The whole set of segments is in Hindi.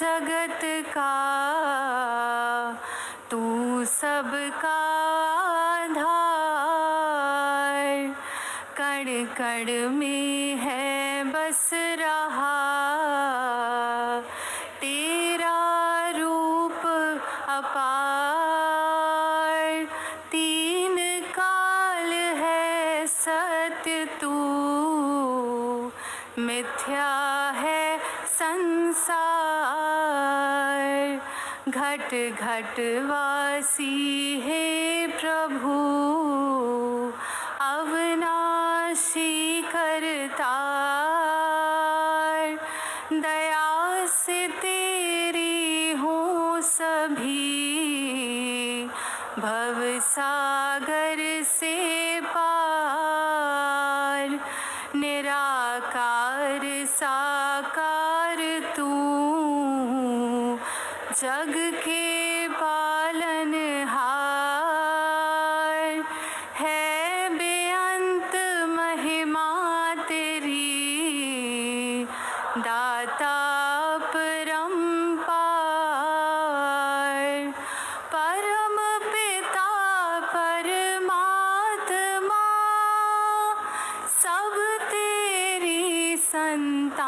जगत का, तू सबका आधार। कण कण में है बस रहा तेरा रूप अपार। तीन काल है सत्य तू, मिथ्या है संसार। घट घट वासी है प्रभु, अविनाशी करतार। दया से तेरी हूँ सभी, भव सागर से पार। निराकार साकार तू, जग के पालनहार। है बेअंत महिमा तेरी, दाता परम्पार। परम पिता परमात्मा, सब तेरी संतान।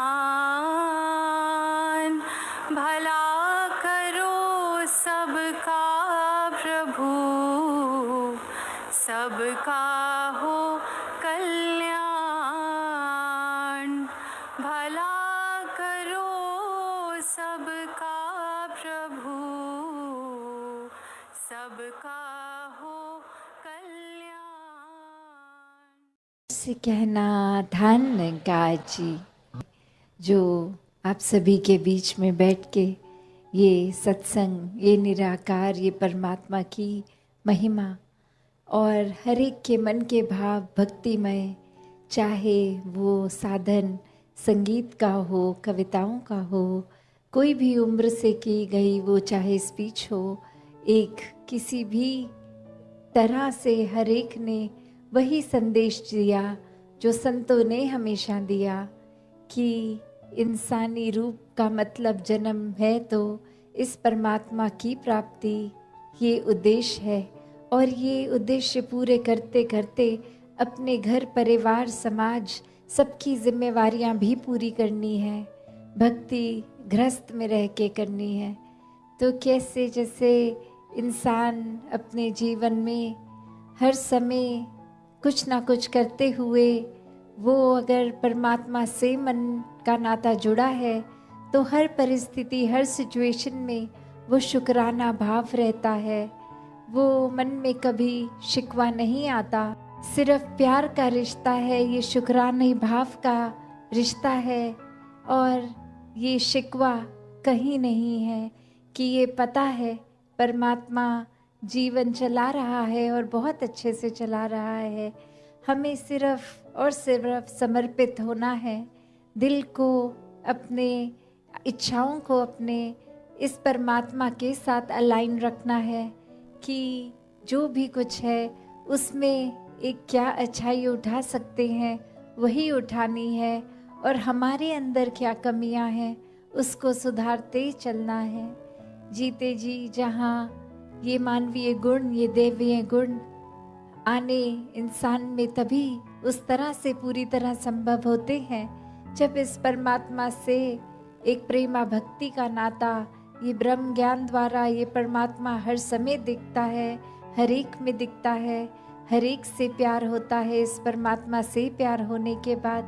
भला करो सबका प्रभु, सबका हो कल्याण। भला करो सबका प्रभु, सबका हो कल्याण। से कहना धन्यवाद जी, जो आप सभी के बीच में बैठ के ये सत्संग, ये निराकार, ये परमात्मा की महिमा और हर एक के मन के भाव भक्तिमय, चाहे वो साधन संगीत का हो, कविताओं का हो, कोई भी उम्र से की गई वो चाहे स्पीच हो, एक किसी भी तरह से हर एक ने वही संदेश दिया जो संतों ने हमेशा दिया कि इंसानी रूप का मतलब जन्म है तो इस परमात्मा की प्राप्ति, ये उद्देश्य है। और ये उद्देश्य पूरे करते करते अपने घर परिवार समाज सबकी जिम्मेवारियां भी पूरी करनी है, भक्ति गृहस्थ में रह के करनी है। तो कैसे जैसे इंसान अपने जीवन में हर समय कुछ ना कुछ करते हुए वो अगर परमात्मा से मन का नाता जुड़ा है तो हर परिस्थिति हर सिचुएशन में वो शुक्राना भाव रहता है, वो मन में कभी शिकवा नहीं आता। सिर्फ प्यार का रिश्ता है, ये शुक्राने भाव का रिश्ता है। और ये शिकवा कहीं नहीं है कि ये पता है परमात्मा जीवन चला रहा है और बहुत अच्छे से चला रहा है। हमें सिर्फ और सिर्फ समर्पित होना है, दिल को अपने इच्छाओं को अपने इस परमात्मा के साथ अलाइन रखना है कि जो भी कुछ है उसमें एक क्या अच्छाई उठा सकते हैं वही उठानी है, और हमारे अंदर क्या कमियां हैं उसको सुधारते चलना है। जीते जी जहाँ ये मानवीय गुण, ये दैवीय गुण आने इंसान में तभी उस तरह से पूरी तरह संभव होते हैं जब इस परमात्मा से एक प्रेमा भक्ति का नाता, ये ब्रह्म ज्ञान द्वारा ये परमात्मा हर समय दिखता है, हर एक में दिखता है, हर एक से प्यार होता है। इस परमात्मा से प्यार होने के बाद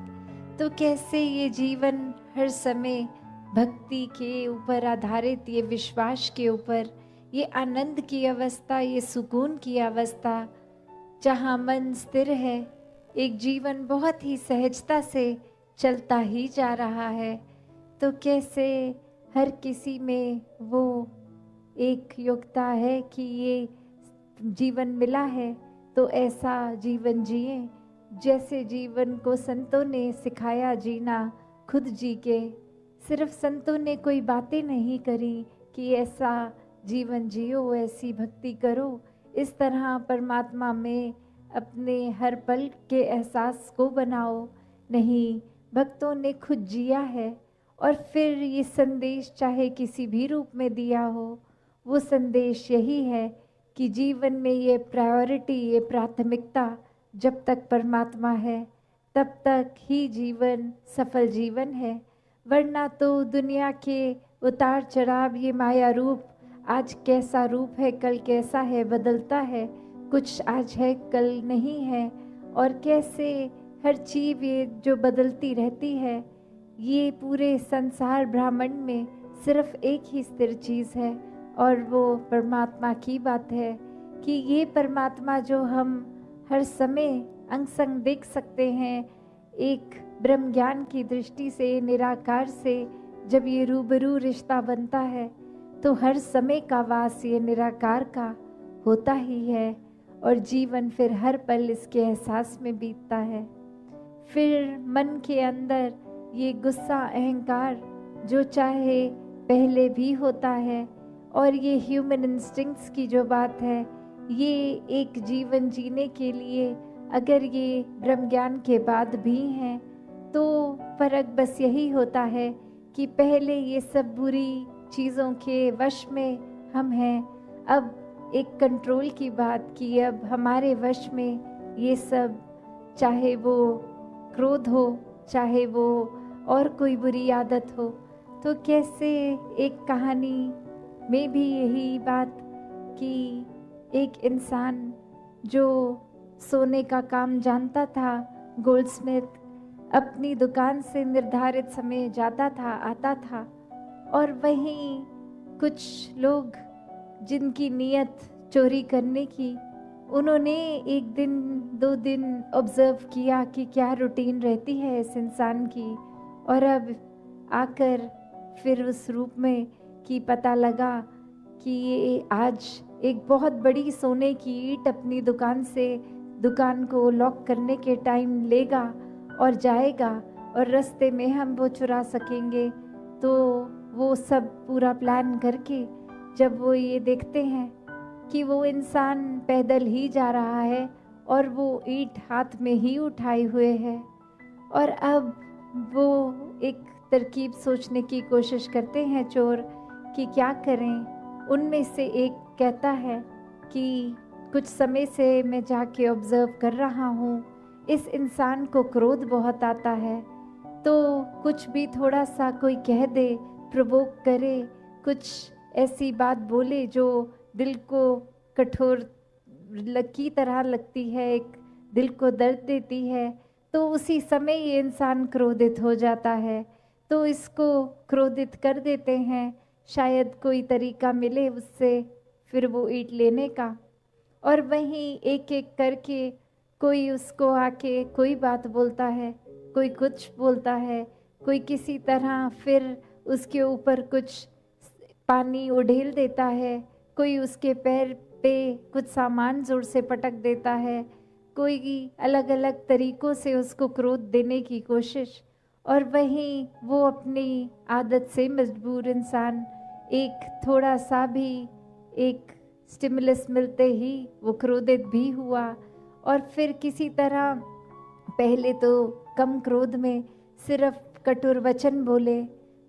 तो कैसे ये जीवन हर समय भक्ति के ऊपर आधारित, ये विश्वास के ऊपर, ये आनंद की अवस्था, ये सुकून की अवस्था जहाँ मन स्थिर है, एक जीवन बहुत ही सहजता से चलता ही जा रहा है। तो कैसे हर किसी में वो एक योग्यता है कि ये जीवन मिला है तो ऐसा जीवन जिए जैसे जीवन को संतों ने सिखाया जीना, खुद जी के। सिर्फ संतों ने कोई बातें नहीं करी कि ऐसा जीवन जियो, ऐसी भक्ति करो, इस तरह परमात्मा में अपने हर पल के एहसास को बनाओ। नहीं, भक्तों ने खुद जिया है और फिर ये संदेश चाहे किसी भी रूप में दिया हो, वो संदेश यही है कि जीवन में ये प्रायोरिटी, ये प्राथमिकता जब तक परमात्मा है तब तक ही जीवन सफल जीवन है। वरना तो दुनिया के उतार चढ़ाव, ये माया रूप, आज कैसा रूप है कल कैसा है, बदलता है, कुछ आज है कल नहीं है, और कैसे हर चीज़ ये जो बदलती रहती है। ये पूरे संसार ब्रह्मांड में सिर्फ एक ही स्थिर चीज़ है और वो परमात्मा की बात है कि ये परमात्मा जो हम हर समय अंग संग देख सकते हैं, एक ब्रह्म ज्ञान की दृष्टि से, निराकार से जब ये रूबरू रिश्ता बनता है तो हर समय का वास ये निराकार का होता ही है और जीवन फिर हर पल इसके एहसास में बीतता है। फिर मन के अंदर ये गुस्सा, अहंकार जो चाहे पहले भी होता है, और ये ह्यूमन इंस्टिंक्ट्स की जो बात है, ये एक जीवन जीने के लिए अगर ये ब्रह्म ज्ञान के बाद भी हैं तो फर्क बस यही होता है कि पहले ये सब बुरी चीज़ों के वश में हम हैं। अब एक कंट्रोल की बात कि अब हमारे वश में ये सब, चाहे वो क्रोध हो, चाहे वो और कोई बुरी आदत हो। तो कैसे एक कहानी में भी यही बात कि एक इंसान जो सोने का काम जानता था, गोल्डस्मिथ, अपनी दुकान से निर्धारित समय जाता था, आता था, और वहीं कुछ लोग जिनकी नीयत चोरी करने की, उन्होंने एक दिन 2 दिन ऑब्जर्व किया कि क्या रूटीन रहती है इस इंसान की, और अब आकर फिर उस रूप में कि पता लगा कि ये आज एक बहुत बड़ी सोने की ईंट अपनी दुकान को लॉक करने के टाइम लेगा और जाएगा, और रास्ते में हम वो चुरा सकेंगे। तो वो सब पूरा प्लान करके जब वो ये देखते हैं कि वो इंसान पैदल ही जा रहा है और वो ईंट हाथ में ही उठाए हुए है, और अब वो एक तरकीब सोचने की कोशिश करते हैं चोर कि क्या करें। उनमें से एक कहता है कि कुछ समय से मैं जाके ऑब्जर्व कर रहा हूँ, इस इंसान को क्रोध बहुत आता है, तो कुछ भी थोड़ा सा कोई कह दे, प्रोवोक करे, कुछ ऐसी बात बोले जो दिल को कठोर की तरह लगती है, एक दिल को दर्द देती है, तो उसी समय ये इंसान क्रोधित हो जाता है। तो इसको क्रोधित कर देते हैं, शायद कोई तरीका मिले उससे फिर वो ईंट लेने का। और वहीं एक एक करके कोई उसको आके कोई बात बोलता है, कोई कुछ बोलता है, कोई किसी तरह फिर उसके ऊपर कुछ पानी उड़ेल देता है, कोई उसके पैर पे कुछ सामान जोर से पटक देता है, कोई अलग अलग तरीक़ों से उसको क्रोध देने की कोशिश। और वहीं वो अपनी आदत से मजबूर इंसान, एक थोड़ा सा भी एक स्टिमुलस मिलते ही वो क्रोधित भी हुआ, और फिर किसी तरह पहले तो कम क्रोध में सिर्फ कठोर वचन बोले,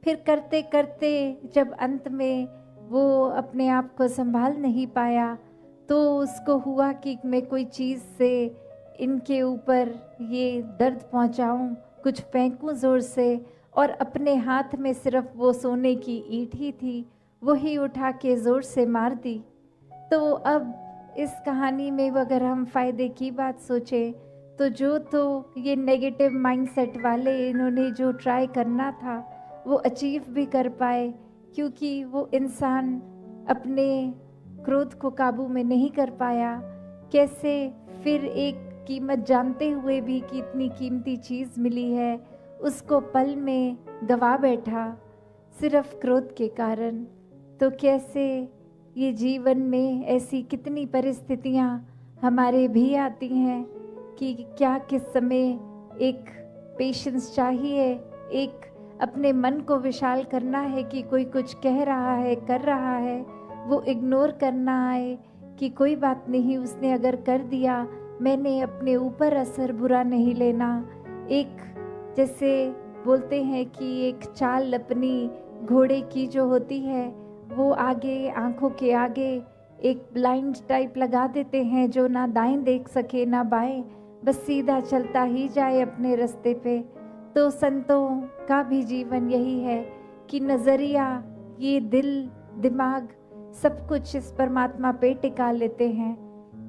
फिर करते करते जब अंत में वो अपने आप को संभाल नहीं पाया तो उसको हुआ कि मैं कोई चीज़ से इनके ऊपर ये दर्द पहुंचाऊं, कुछ फेंकूं ज़ोर से, और अपने हाथ में सिर्फ वो सोने की ईंट ही थी, वही उठा के ज़ोर से मार दी। तो अब इस कहानी में अगर हम फ़ायदे की बात सोचें तो ये नेगेटिव माइंडसेट वाले, इन्होंने जो ट्राई करना था वो अचीव भी कर पाए, क्योंकि वो इंसान अपने क्रोध को काबू में नहीं कर पाया। कैसे फिर एक कीमत जानते हुए भी कि इतनी कीमती चीज़ मिली है, उसको पल में गवा बैठा सिर्फ क्रोध के कारण। तो कैसे ये जीवन में ऐसी कितनी परिस्थितियाँ हमारे भी आती हैं कि क्या किस समय एक पेशेंस चाहिए, एक अपने मन को विशाल करना है कि कोई कुछ कह रहा है, कर रहा है, वो इग्नोर करना है कि कोई बात नहीं, उसने अगर कर दिया, मैंने अपने ऊपर असर बुरा नहीं लेना। एक जैसे बोलते हैं कि एक चाल अपनी घोड़े की जो होती है, वो आगे आंखों के आगे एक ब्लाइंड टाइप लगा देते हैं, जो ना दाएं देख सके ना बाएं, बस सीधा चलता ही जाए अपने रास्ते पे। तो संतों का भी जीवन यही है कि नजरिया, ये दिल दिमाग सब कुछ इस परमात्मा पे टिका लेते हैं।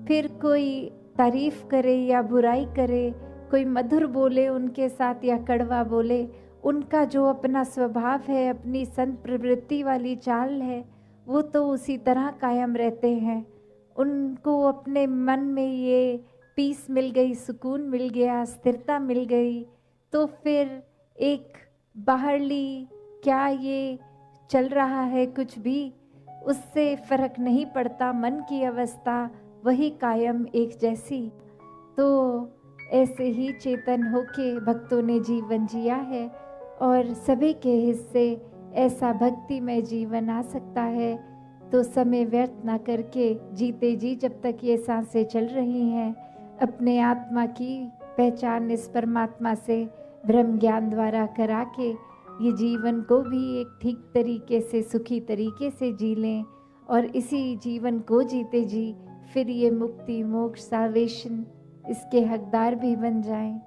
फिर कोई तारीफ करे या बुराई करे, कोई मधुर बोले उनके साथ या कड़वा बोले, उनका जो अपना स्वभाव है, अपनी संत प्रवृत्ति वाली चाल है, वो तो उसी तरह कायम रहते हैं। उनको अपने मन में ये पीस मिल गई, सुकून मिल गया, स्थिरता मिल गई, तो फिर एक बाहरली क्या ये चल रहा है कुछ भी, उससे फर्क नहीं पड़ता। मन की अवस्था वही कायम एक जैसी। तो ऐसे ही चेतन होके भक्तों ने जीवन जिया है और सभी के हिस्से ऐसा भक्तिमय जीवन आ सकता है। तो समय व्यर्थ ना करके जीते जी जब तक ये सांसें चल रही हैं, अपने आत्मा की पहचान इस परमात्मा से ब्रह्म ज्ञान द्वारा करा के ये जीवन को भी एक ठीक तरीके से सुखी तरीके से जी लें और इसी जीवन को जीते जी फिर ये मुक्ति मोक्ष साल्वेशन इसके हकदार भी बन जाएं।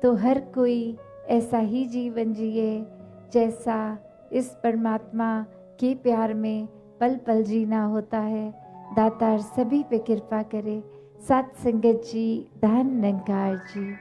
तो हर कोई ऐसा ही जीवन जिए जैसा इस परमात्मा के प्यार में पल पल जीना होता है। दातार सभी पे कृपा करे। सत संगत जी, धन निरंकार जी।